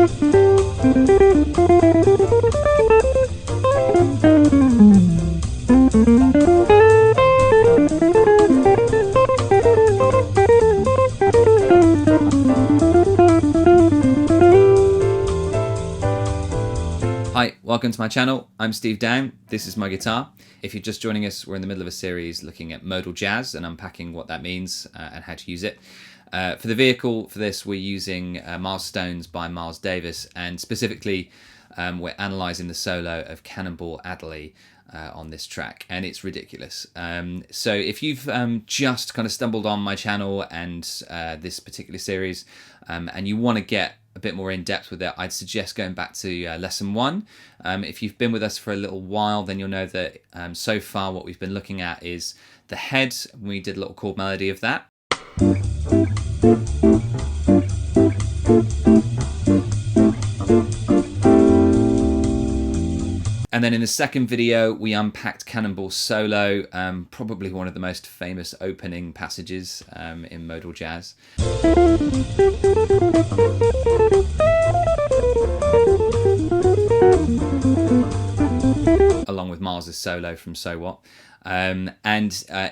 Hi, welcome to my channel. I'm Steve Down. This is my guitar. If you're just joining us, we're in the middle of a series looking at modal jazz and unpacking what that means and how to use it. For the vehicle for this, we're using Milestones by Miles Davis, and specifically we're analysing the solo of Cannonball Adderley on this track, and it's ridiculous. So if you've just kind of stumbled on my channel and this particular series and you want to get a bit more in depth with it, I'd suggest going back to lesson 1. If you've been with us for a little while, then you'll know that so far what we've been looking at is the head. We did a little chord melody of that. And then in the second video, we unpacked Cannonball's solo, probably one of the most famous opening passages in modal jazz. Along with Miles's solo from So What. And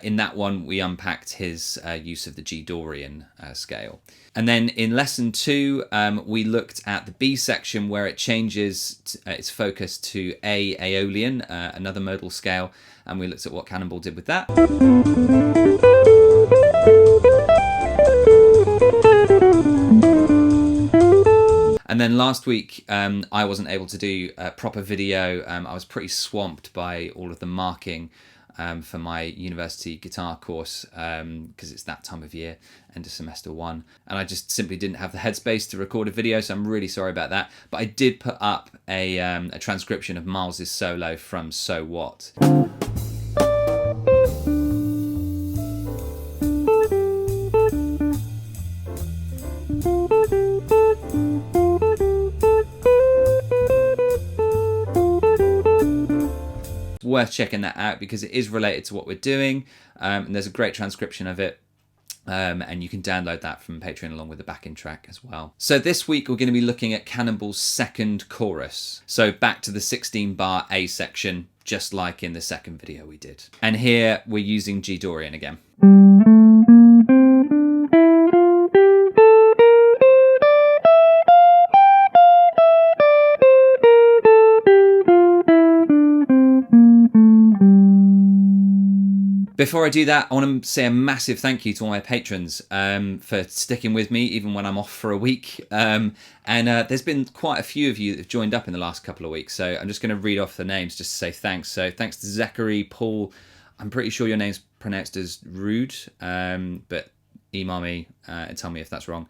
in that one, we unpacked his use of the G Dorian scale. And then in lesson 2, we looked at the B section where it changes its focus to A Aeolian, another modal scale, and we looked at what Cannonball did with that. And then last week, I wasn't able to do a proper video. I was pretty swamped by all of the marking for my university guitar course because it's that time of year, end of semester 1, and I just simply didn't have the headspace to record a video, so I'm really sorry about that. But I did put up a transcription of Miles's solo from So What. Worth checking that out because it is related to what we're doing, and there's a great transcription of it, and you can download that from Patreon along with the backing track as well. So this week we're going to be looking at Cannonball's second chorus, so back to the 16-bar A section, just like in the second video we did. And here we're using G Dorian again. Before I do that, I want to say a massive thank you to all my patrons for sticking with me even when I'm off for a week. And there's been quite a few of you that have joined up in the last couple of weeks. So I'm just going to read off the names just to say thanks. So thanks to Zachary, Paul. I'm pretty sure your name's pronounced as Rude, but email me and tell me if that's wrong.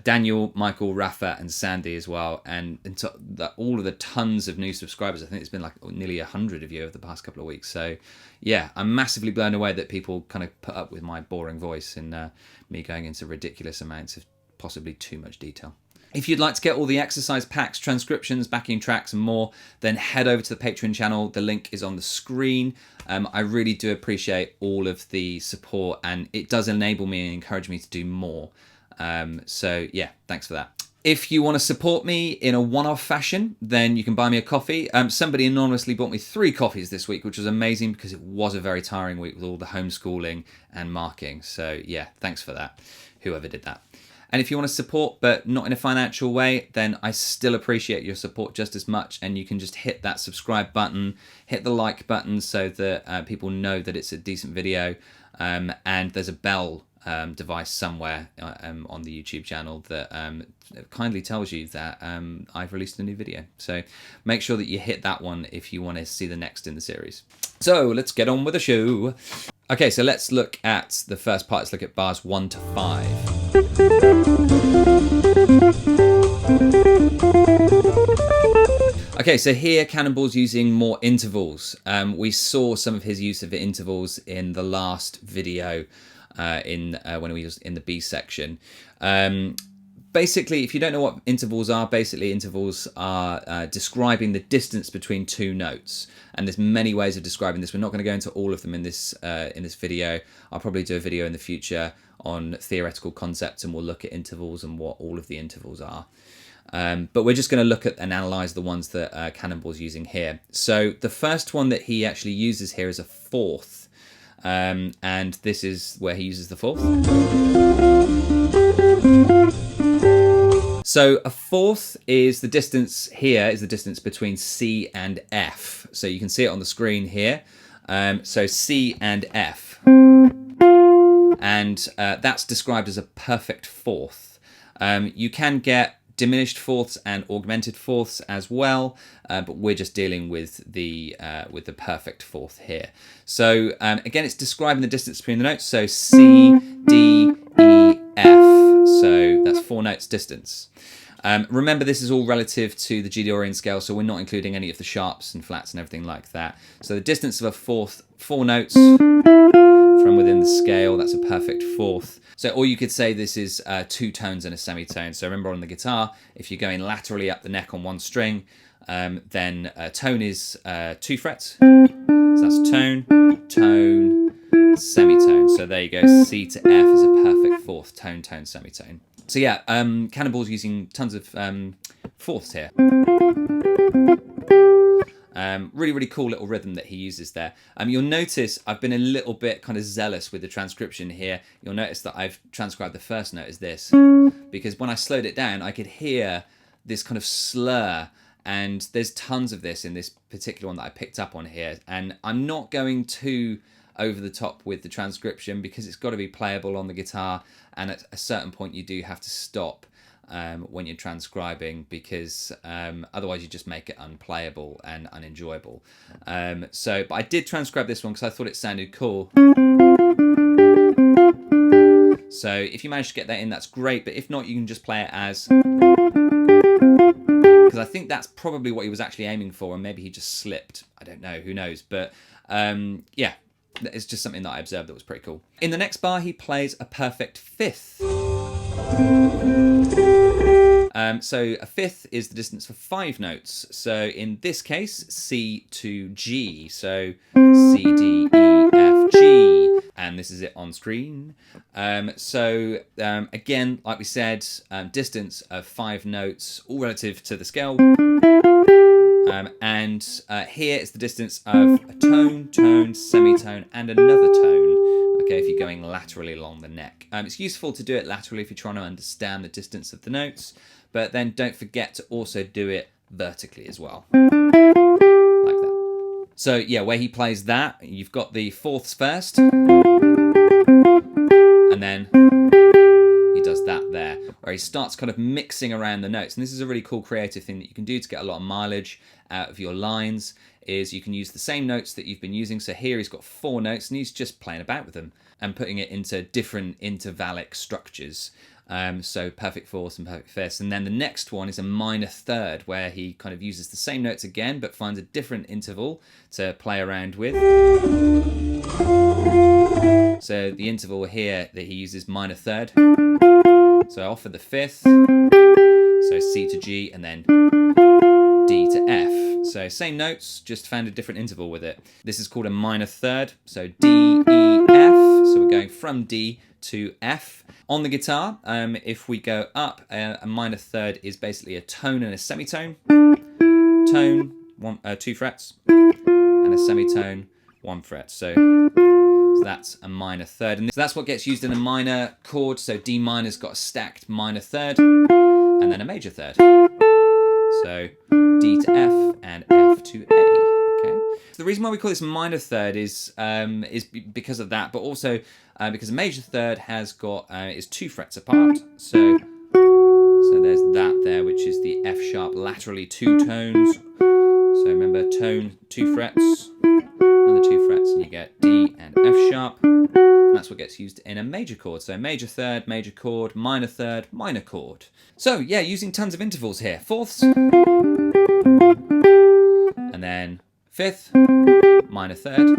Daniel, Michael, Rafa, and Sandy as well, and to all of the tons of new subscribers. I think it's been like nearly 100 of you over the past couple of weeks. So yeah, I'm massively blown away that people kind of put up with my boring voice and me going into ridiculous amounts of possibly too much detail. If you'd like to get all the exercise packs, transcriptions, backing tracks and more, then head over to the Patreon channel. The link is on the screen. I really do appreciate all of the support, and it does enable me and encourage me to do more. So yeah, thanks for that. If you want to support me in a one-off fashion, then you can buy me a coffee. Somebody anonymously bought me 3 coffees this week, which was amazing because it was a very tiring week with all the homeschooling and marking. So yeah, thanks for that, whoever did that. And if you want to support, but not in a financial way, then I still appreciate your support just as much. And you can just hit that subscribe button, hit the like button so that people know that it's a decent video. And there's a bell device somewhere on the YouTube channel that kindly tells you that I've released a new video. So make sure that you hit that one if you want to see the next in the series. So let's get on with the show. Okay, so let's look at the first part. Let's look at bars 1 to 5. Okay, so here Cannonball's using more intervals. We saw some of his use of intervals in the last video when we was in the B section. Basically, if you don't know what intervals are, basically intervals are describing the distance between 2 notes. And there's many ways of describing this. We're not going to go into all of them in this video. I'll probably do a video in the future on theoretical concepts, and we'll look at intervals and what all of the intervals are. But we're just going to look at and analyze the ones that Cannonball's using here. So the first one that he actually uses here is a fourth. And this is where he uses the fourth. So a fourth is the distance here, is the distance between C and F. So you can see it on the screen here. So C and F. And that's described as a perfect fourth. You can get diminished fourths and augmented fourths as well, but we're just dealing with the perfect fourth here. So again, it's describing the distance between the notes. So C, D, E, F. So that's 4 notes distance. Remember, this is all relative to the Aeolian scale, so we're not including any of the sharps and flats and everything like that. So the distance of a fourth, 4 notes from within the scale, that's a perfect fourth. So, or you could say this is 2 tones and a semitone. So remember, on the guitar, if you're going laterally up the neck on one string, then tone is 2 frets. So that's tone, tone, semitone. So there you go. C to F is a perfect fourth, tone, tone, semitone. So yeah, Cannonball's using tons of fourths here. Really, really cool little rhythm that he uses there. You'll notice I've been a little bit kind of zealous with the transcription here. You'll notice that I've transcribed the first note as this, because when I slowed it down, I could hear this kind of slur, and there's tons of this in this particular one that I picked up on here. And I'm not going too over the top with the transcription because it's got to be playable on the guitar, and at a certain point you do have to stop when you're transcribing, because otherwise you just make it unplayable and unenjoyable. But I did transcribe this one because I thought it sounded cool. So if you manage to get that in, that's great, but if not, you can just play it as, because I think that's probably what he was actually aiming for, and maybe he just slipped. I don't know, who knows, but yeah, it's just something that I observed that was pretty cool. In the next bar, he plays a perfect fifth. So a fifth is the distance for 5 notes. So in this case, C to G. So C, D, E, F, G. And this is it on screen. Again, like we said, distance of 5 notes, all relative to the scale. Here it's the distance of a tone, tone, semitone, and another tone. Okay, if you're going laterally along the neck. It's useful to do it laterally if you're trying to understand the distance of the notes, but then don't forget to also do it vertically as well. Like that. So yeah, where he plays that, you've got the fourths first, and then he does that there, where he starts kind of mixing around the notes. And this is a really cool creative thing that you can do to get a lot of mileage out of your lines, is you can use the same notes that you've been using. So here he's got 4 notes and he's just playing about with them and putting it into different intervallic structures. So perfect fourths and perfect fifths. And then the next one is a minor third, where he kind of uses the same notes again, but finds a different interval to play around with. So the interval here that he uses, minor third. So off of the fifth, so C to G, and then D to F. So same notes, just found a different interval with it. This is called a minor third. So D, E, F. So we're going from D to F. On the guitar, if we go up, a minor third is basically a tone and a semitone. Tone, 2 frets, and a semitone, 1 fret. So that's a minor third. And so that's what gets used in a minor chord. So D minor's got a stacked minor third, and then a major third. So D to F and F to A. Okay. So the reason why we call this minor third is because of that, but also because a major third has got is 2 frets apart. So there's that there, which is the F sharp laterally 2 tones. So remember, tone 2 frets, another 2 frets, and you get D and F sharp. And that's what gets used in a major chord. So major third, major chord, minor third, minor chord. So yeah, using tons of intervals here. Fourths, and then fifth, minor third.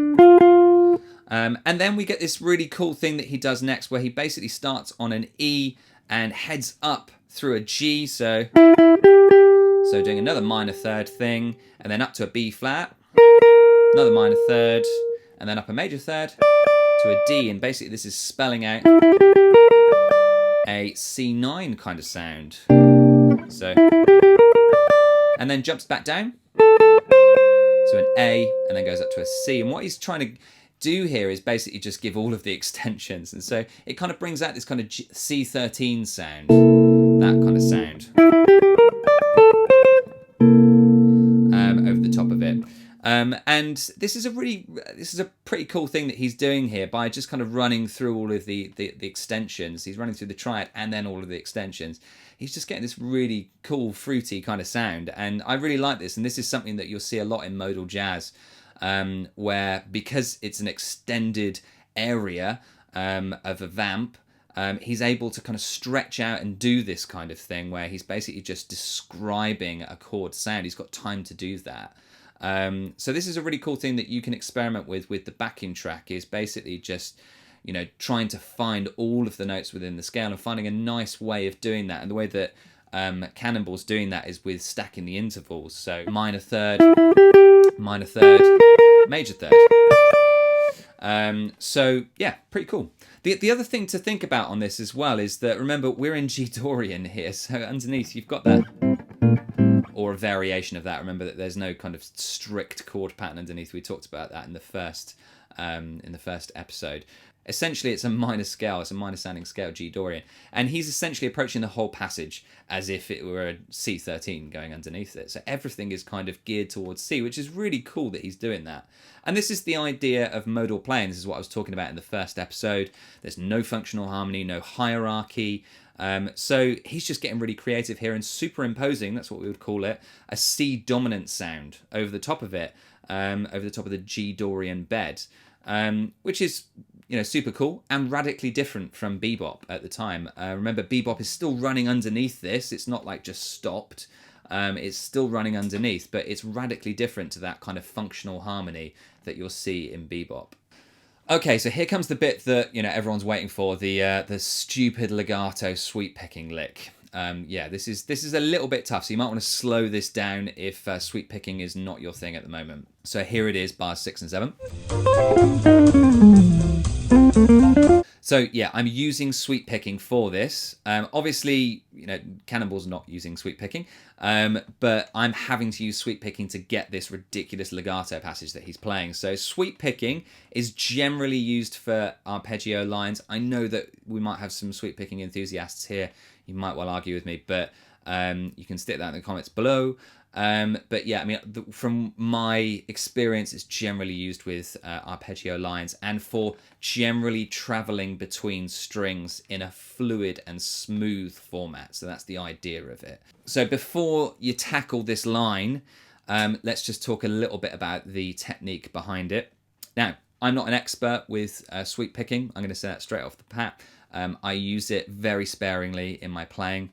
And then we get this really cool thing that he does next, where he basically starts on an E and heads up through a G. So doing another minor third thing, and then up to a B flat, another minor third, and then up a major third to a D. And basically this is spelling out a C9 kind of sound. So, and then jumps back down to an A, and then goes up to a C. And what he's trying to do here is basically just give all of the extensions, and so it kind of brings out this kind of C13 sound, that kind of sound, over the top of it. And this is a pretty cool thing that he's doing here by just kind of running through all of the extensions. He's running through the triad and then all of the extensions. He's just getting this really cool, fruity kind of sound, and I really like this. And this is something that you'll see a lot in modal jazz, where because it's an extended area of a vamp, he's able to kind of stretch out and do this kind of thing where he's basically just describing a chord sound. He's got time to do that. So this is a really cool thing that you can experiment with the backing track, is basically just, you know, trying to find all of the notes within the scale and finding a nice way of doing that. And the way that Cannonball's doing that is with stacking the intervals. So minor third, major third. So yeah, pretty cool. The other thing to think about on this as well is that, remember, we're in G Dorian here, so underneath you've got that, or a variation of that. Remember that there's no kind of strict chord pattern underneath. We talked about that in the first episode. Essentially, it's a minor scale. It's a minor sounding scale, G Dorian, and he's essentially approaching the whole passage as if it were a C13 going underneath it. So everything is kind of geared towards C, which is really cool that he's doing that. And this is the idea of modal playing. This is what I was talking about in the first episode. There's no functional harmony, no hierarchy. So he's just getting really creative here and superimposing, that's what we would call it, a C dominant sound over the top of it, over the top of the G Dorian bed, which is, you know, super cool and radically different from bebop at the time. Remember, bebop is still running underneath this. It's not like just stopped. It's still running underneath, but it's radically different to that kind of functional harmony that you'll see in bebop. Okay, so here comes the bit that, you know, everyone's waiting for, the stupid legato sweep picking lick. Yeah, this is a little bit tough, so you might want to slow this down if sweep picking is not your thing at the moment. So here it is, bars 6 and 7. So yeah, I'm using sweep picking for this. Obviously, you know, Cannonball's not using sweep picking, but I'm having to use sweep picking to get this ridiculous legato passage that he's playing. So sweep picking is generally used for arpeggio lines. I know that we might have some sweep picking enthusiasts here. You might well argue with me, but you can stick that in the comments below. But yeah, I mean, from my experience, it's generally used with arpeggio lines and for generally traveling between strings in a fluid and smooth format. So that's the idea of it. So before you tackle this line, let's just talk a little bit about the technique behind it. Now, I'm not an expert with sweep picking. I'm going to say that straight off the bat. I use it very sparingly in my playing.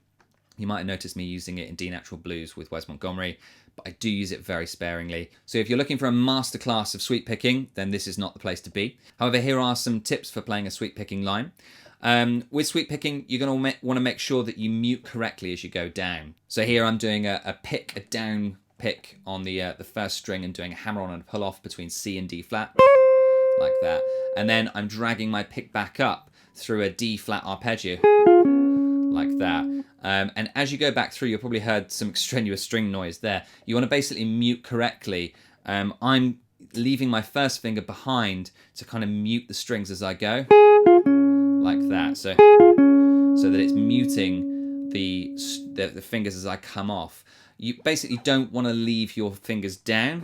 You might have noticed me using it in D Natural Blues with Wes Montgomery, but I do use it very sparingly. So if you're looking for a masterclass of sweep picking, then this is not the place to be. However, here are some tips for playing a sweep picking line. With sweep picking, you're going to want to make sure that you mute correctly as you go down. So here I'm doing a down pick on the first string and doing a hammer on and a pull off between C and D flat, like that. And then I'm dragging my pick back up through a D flat arpeggio, like that. And as you go back through, you'll probably heard some extraneous string noise there. You want to basically mute correctly. I'm leaving my first finger behind to kind of mute the strings as I go, like that. So that it's muting the fingers as I come off. You basically don't want to leave your fingers down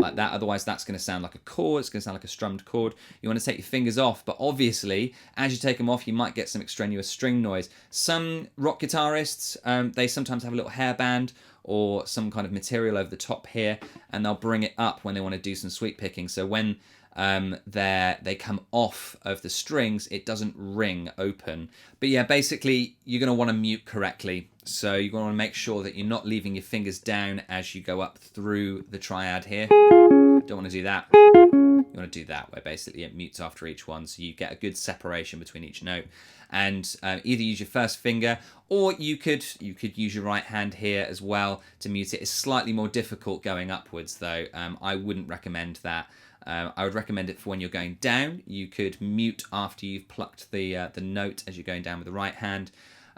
like that, otherwise that's going to sound like a chord. It's going to sound like a strummed chord. You want to take your fingers off, but obviously as you take them off you might get some extraneous string noise. Some rock guitarists, they sometimes have a little hairband or some kind of material over the top here, and they'll bring it up when they want to do some sweep picking, so when they come off of the strings, it doesn't ring open. But yeah, basically you're going to want to mute correctly. So you're going to want to make sure that you're not leaving your fingers down as you go up through the triad here. Don't want to do that. You want to do that, where basically it mutes after each one, so you get a good separation between each note. And either use your first finger, or you could use your right hand here as well to mute it. It's slightly more difficult going upwards though. I wouldn't recommend that. I would recommend it for when you're going down. You could mute after you've plucked the note as you're going down with the right hand.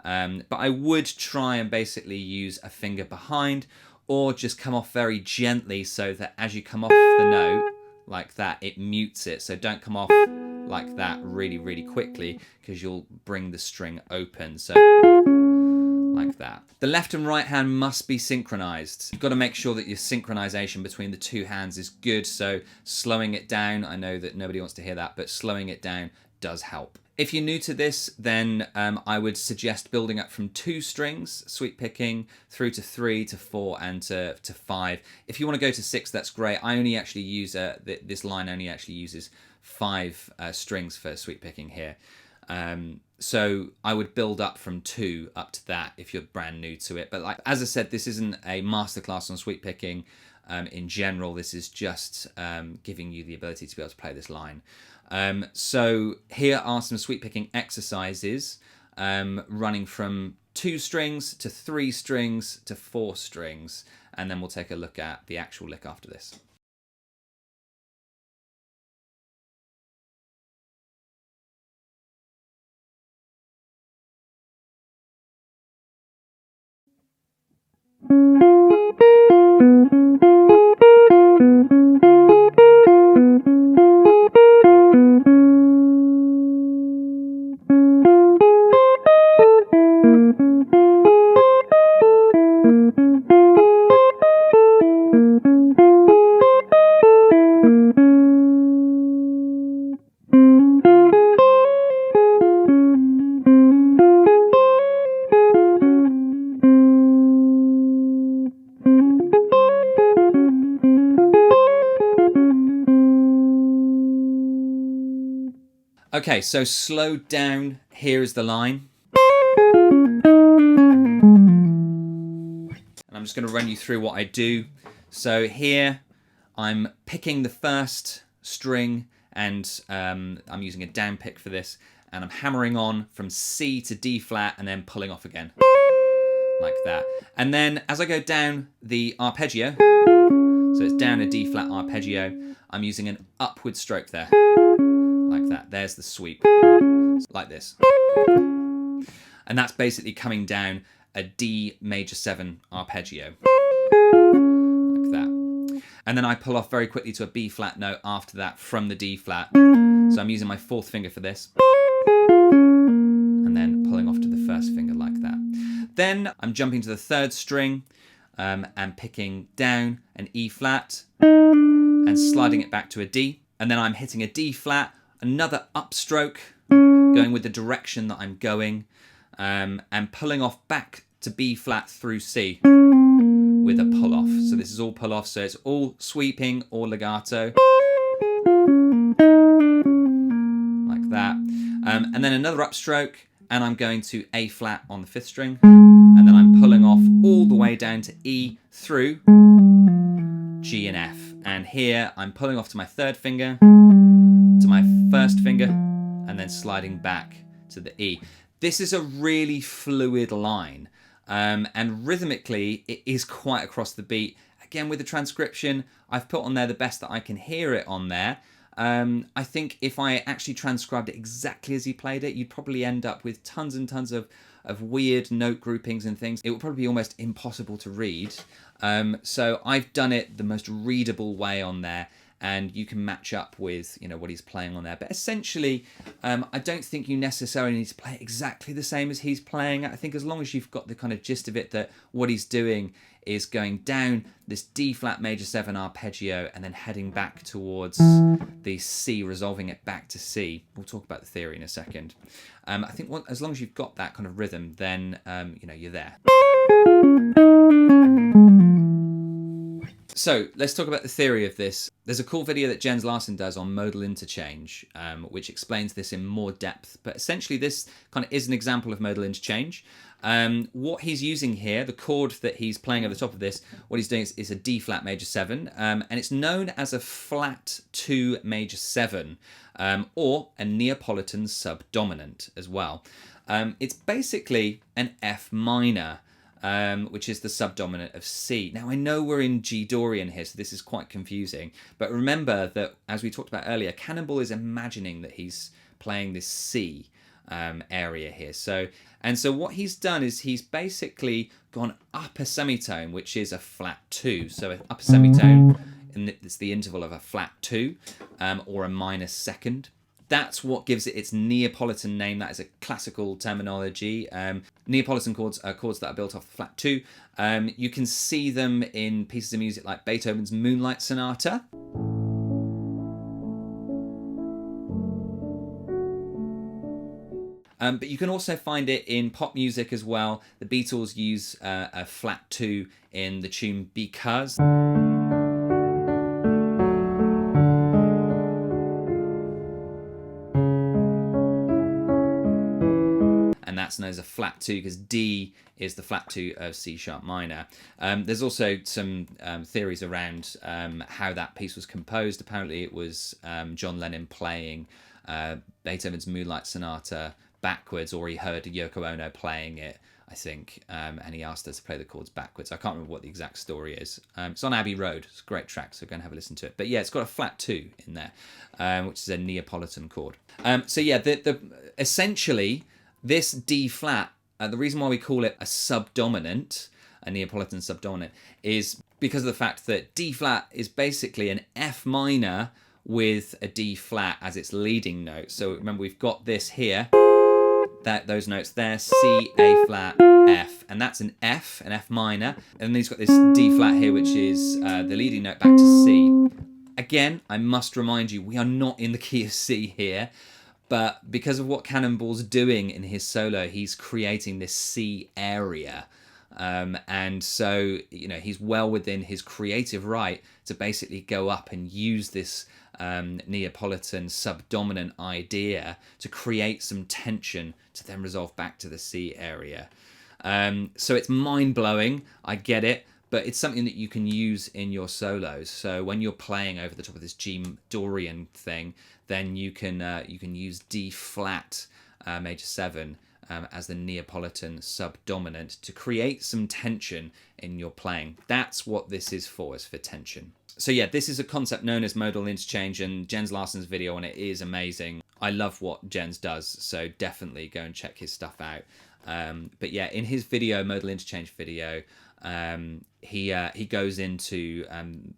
But I would try and basically use a finger behind, or just come off very gently so that as you come off the note like that, it mutes it. So don't come off like that really, really quickly, because you'll bring the string open. So like that. The left and right hand must be synchronized. You've got to make sure that your synchronization between the two hands is good. So slowing it down, I know that nobody wants to hear that, but slowing it down does help. If you're new to this, then I would suggest building up from 2 strings, sweep picking, through to 3, to 4, and to 5. If you want to go to 6, that's great. I only actually use, this line only actually uses 5 strings for sweep picking here. So I would build up from 2 up to that if you're brand new to it. But like, as I said, this isn't a masterclass on sweep picking in general. This is just giving you the ability to be able to play this line. So here are some sweep picking exercises running from 2 strings to 3 strings to 4 strings. And then we'll take a look at the actual lick after this. Okay, so slowed down, here is the line. And I'm just going to run you through what I do. So here, I'm picking the first string, and I'm using a down pick for this, and I'm hammering on from C to D flat and then pulling off again, like that. And then as I go down the arpeggio, so it's down a D flat arpeggio, I'm using an upward stroke there. Like that. There's the sweep. Like this. And that's basically coming down a D major 7 arpeggio. Like that. And then I pull off very quickly to a B flat note after that from the D flat. So I'm using my 4th finger for this. And then pulling off to the 1st finger like that. Then I'm jumping to the 3rd string and picking down an E flat and sliding it back to a D. And then I'm hitting a D flat, another upstroke, going with the direction that I'm going, and pulling off back to B flat through C with a pull off. So this is all pull off, so it's all sweeping or legato, like that. And then another upstroke, and I'm going to A flat on the 5th string, and then I'm pulling off all the way down to E through G and F. And here I'm pulling off to my 3rd finger, to my 1st finger, and then sliding back to the E. This is a really fluid line, and rhythmically it is quite across the beat. Again, with the transcription, I've put on there the best that I can hear it on there. I think if I actually transcribed it exactly as he played it, you'd probably end up with tons and tons of weird note groupings and things. It would probably be almost impossible to read. So I've done it the most readable way on there, and you can match up with, you know, what he's playing on there. But essentially, I don't think you necessarily need to play exactly the same as he's playing. I think as long as you've got the kind of gist of it, that what he's doing is going down this D flat major 7 arpeggio and then heading back towards the C, resolving it back to C. We'll talk about the theory in a second. I think as long as you've got that kind of rhythm, then you know, you're there. So let's talk about the theory of this. There's a cool video that Jens Larsen does on modal interchange, which explains this in more depth. But essentially this kind of is an example of modal interchange. What he's using here, the chord that he's playing over the top of this, what he's doing is a D flat major 7, and it's known as a flat 2 major 7, or a Neapolitan Sub-Dominant as well. It's basically an F minor, which is the subdominant of C. Now, I know we're in G Dorian here, so this is quite confusing. But remember that, as we talked about earlier, Cannonball is imagining that he's playing this C. area here. So what he's done is he's basically gone up a semitone, which is a flat 2. So an upper semitone, and it's the interval of a flat 2 or a minor second. That's what gives it its Neapolitan name. That is a classical terminology. Neapolitan chords are chords that are built off the flat 2. You can see them in pieces of music like Beethoven's Moonlight Sonata. But you can also find it in pop music as well. The Beatles use a flat 2 in the tune Because. And that's known as a flat 2 because D is the flat 2 of C sharp minor. There's also some theories around how that piece was composed. Apparently it was John Lennon playing Beethoven's Moonlight Sonata backwards, or he heard Yoko Ono playing it, I think, and he asked her to play the chords backwards. I can't remember what the exact story is. It's on Abbey Road. It's a great track, so go and have a listen to it. But yeah, it's got a flat 2 in there, which is a Neapolitan chord. So yeah, essentially this D flat, the reason why we call it a subdominant, a Neapolitan subdominant, is because of the fact that D flat is basically an F minor with a D flat as its leading note. So remember, we've got this here, those notes there, C, A flat, F, and that's an F minor. And then he's got this D flat here, which is the leading note back to C. Again, I must remind you, we are not in the key of C here, but because of what Cannonball's doing in his solo, he's creating this C area. And so, you know, he's well within his creative right to basically go up and use this Neapolitan subdominant idea to create some tension to then resolve back to the C area. So it's mind-blowing, I get it, but it's something that you can use in your solos. So when you're playing over the top of this G Dorian thing, then you can use D flat major 7 as the Neapolitan subdominant to create some tension in your playing. That's what this is for tension. So yeah, this is a concept known as modal interchange, and Jens Larsson's video on it is amazing. I love what Jens does, so definitely go and check his stuff out. But yeah, in his video, modal interchange video, he goes into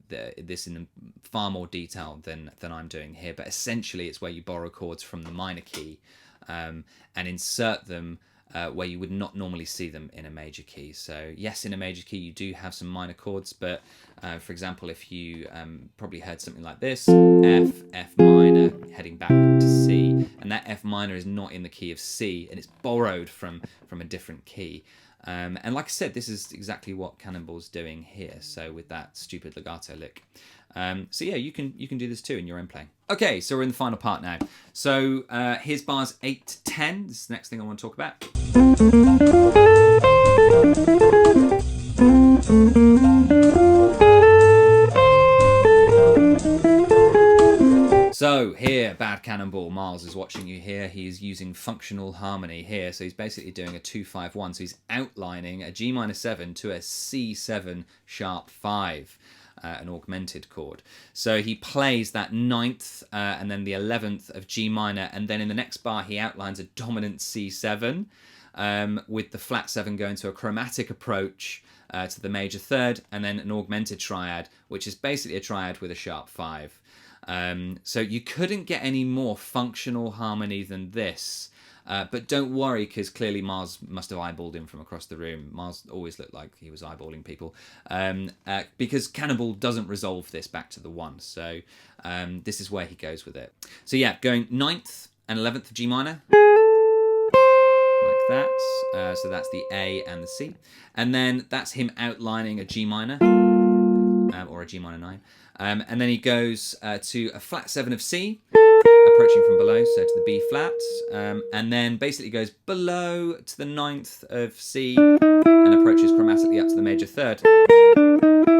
this in far more detail than I'm doing here. But essentially, it's where you borrow chords from the minor key and insert them where you would not normally see them in a major key. So yes, in a major key you do have some minor chords, but for example, if you probably heard something like this, F minor heading back to C, and that F minor is not in the key of C, and it's borrowed from a different key. And like I said, this is exactly what Cannonball's doing here, so with that stupid legato lick. So yeah, you can do this too in your own playing. Okay, so we're in the final part now. So here's bars 8 to 10. This is the next thing I want to talk about. So here, Bad Cannonball, Miles is watching you here. He's using functional harmony here. So he's basically doing a 2-5-1. So he's outlining a G minor 7 to a C7 sharp 5. An augmented chord. So he plays that 9th and then the 11th of G minor, and then in the next bar he outlines a dominant C7 with the flat 7 going to a chromatic approach to the major 3rd, and then an augmented triad, which is basically a triad with a sharp 5. So you couldn't get any more functional harmony than this. But don't worry, because clearly Mars must have eyeballed him from across the room. Mars always looked like he was eyeballing people. Because Cannonball doesn't resolve this back to the 1. So this is where he goes with it. So yeah, going 9th and 11th of G minor. Like that. So that's the A and the C. And then that's him outlining a G minor. Or a G minor 9. And then he goes to a flat 7 of C. Approaching from below, so to the B flat, and then basically goes below to the 9th of C and approaches chromatically up to the major 3rd.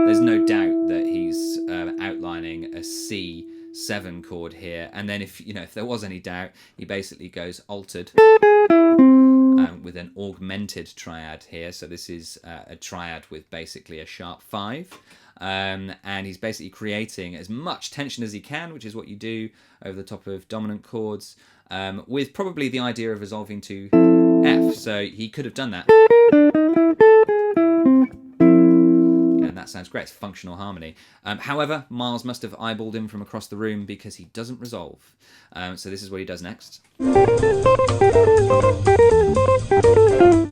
There's no doubt that he's outlining a C7 chord here, and then if there was any doubt, he basically goes altered with an augmented triad here. So this is a triad with basically a sharp 5. And he's basically creating as much tension as he can, which is what you do over the top of dominant chords, with probably the idea of resolving to F. So he could have done that. And that sounds great. It's functional harmony. However, Miles must have eyeballed him from across the room because he doesn't resolve. So this is what he does next.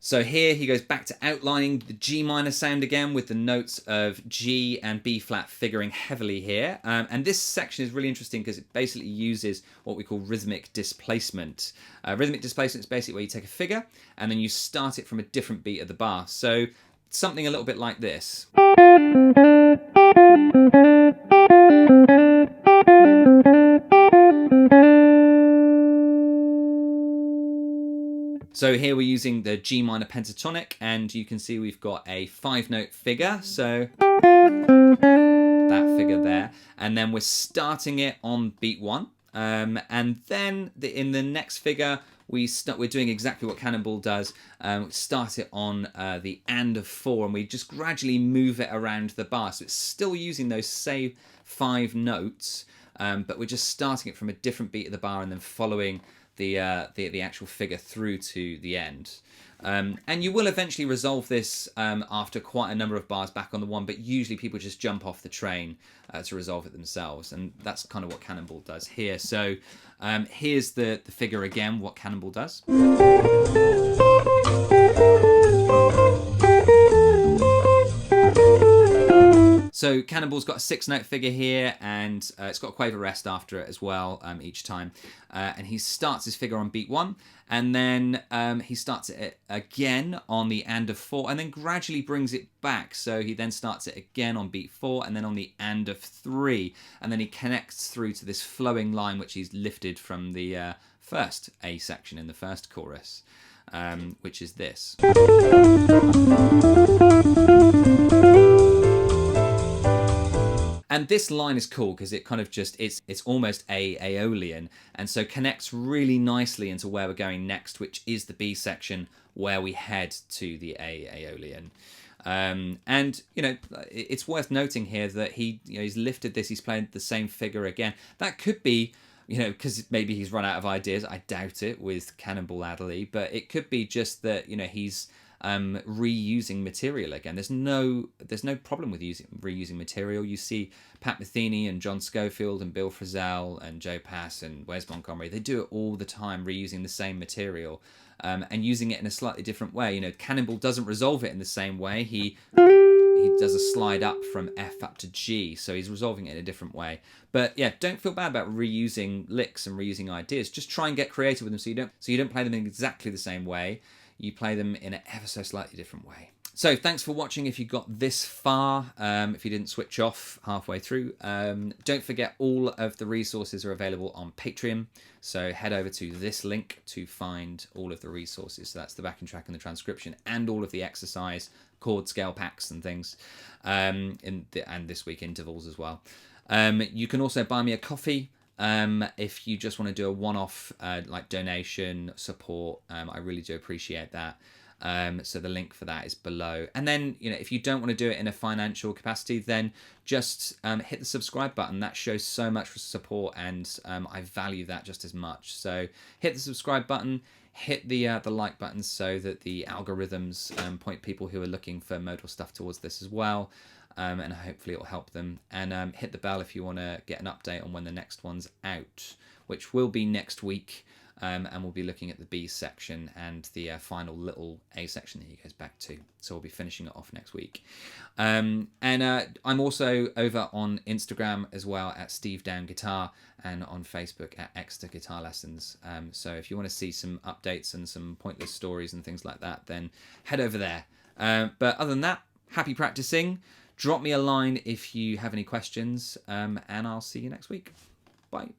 So here he goes back to outlining the G minor sound again with the notes of G and B flat figuring heavily here. And this section is really interesting because it basically uses what we call rhythmic displacement. Rhythmic displacement is basically where you take a figure and then you start it from a different beat of the bar. So something a little bit like this. So here we're using the G minor pentatonic, and you can see we've got a 5-note figure, so that figure there, and then we're starting it on beat 1, and then in the next figure we're doing exactly what Cannonball does. Start it on the and of 4, and we just gradually move it around the bar, so it's still using those same 5 notes, but we're just starting it from a different beat of the bar and then following the actual figure through to the end. And you will eventually resolve this after quite a number of bars back on the 1, but usually people just jump off the train to resolve it themselves, and that's kind of what Cannonball does here. So here's the figure again, what Cannonball does. So Cannonball's got a 6-note figure here, and it's got a quaver rest after it as well each time. And he starts his figure on beat 1, and then he starts it again on the and of 4, and then gradually brings it back. So he then starts it again on beat 4, and then on the and of 3, and then he connects through to this flowing line which he's lifted from the first A section in the first chorus, which is this. And this line is cool because it kind of just, it's almost a Aeolian, and so connects really nicely into where we're going next, which is the B section where we head to the Aeolian. And, you know, it's worth noting here that he's lifted this, he's played the same figure again. That could be, you know, because maybe he's run out of ideas. I doubt it with Cannonball Adderley, but it could be just that, you know, he's reusing material again. There's no problem with reusing material. You see Pat Metheny and John Schofield and Bill Frisell and Joe Pass and Wes Montgomery. They do it all the time, reusing the same material and using it in a slightly different way. You know, Cannonball doesn't resolve it in the same way. He does a slide up from F up to G, so he's resolving it in a different way. But yeah, don't feel bad about reusing licks and reusing ideas. Just try and get creative with them, so you don't play them in exactly the same way. You play them in an ever so slightly different way. So thanks for watching if you got this far, if you didn't switch off halfway through. Don't forget all of the resources are available on Patreon, so head over to this link to find all of the resources. So that's the backing track and the transcription and all of the exercise, chord scale packs and things, and this week intervals as well. You can also buy me a coffee. If you just want to do a one-off like donation support, I really do appreciate that. So the link for that is below. And then, you know, if you don't want to do it in a financial capacity, then just hit the subscribe button. That shows so much for support, and I value that just as much. So hit the subscribe button, hit the like button so that the algorithms point people who are looking for modal stuff towards this as well. And hopefully it'll help them. And hit the bell if you want to get an update on when the next one's out, which will be next week. And we'll be looking at the B section and the final little A section that he goes back to. So we'll be finishing it off next week. And I'm also over on Instagram as well at Steve Down Guitar, and on Facebook at Exeter Guitar Lessons. So if you want to see some updates and some pointless stories and things like that, then head over there. But other than that, happy practicing. Drop me a line if you have any questions, and I'll see you next week. Bye.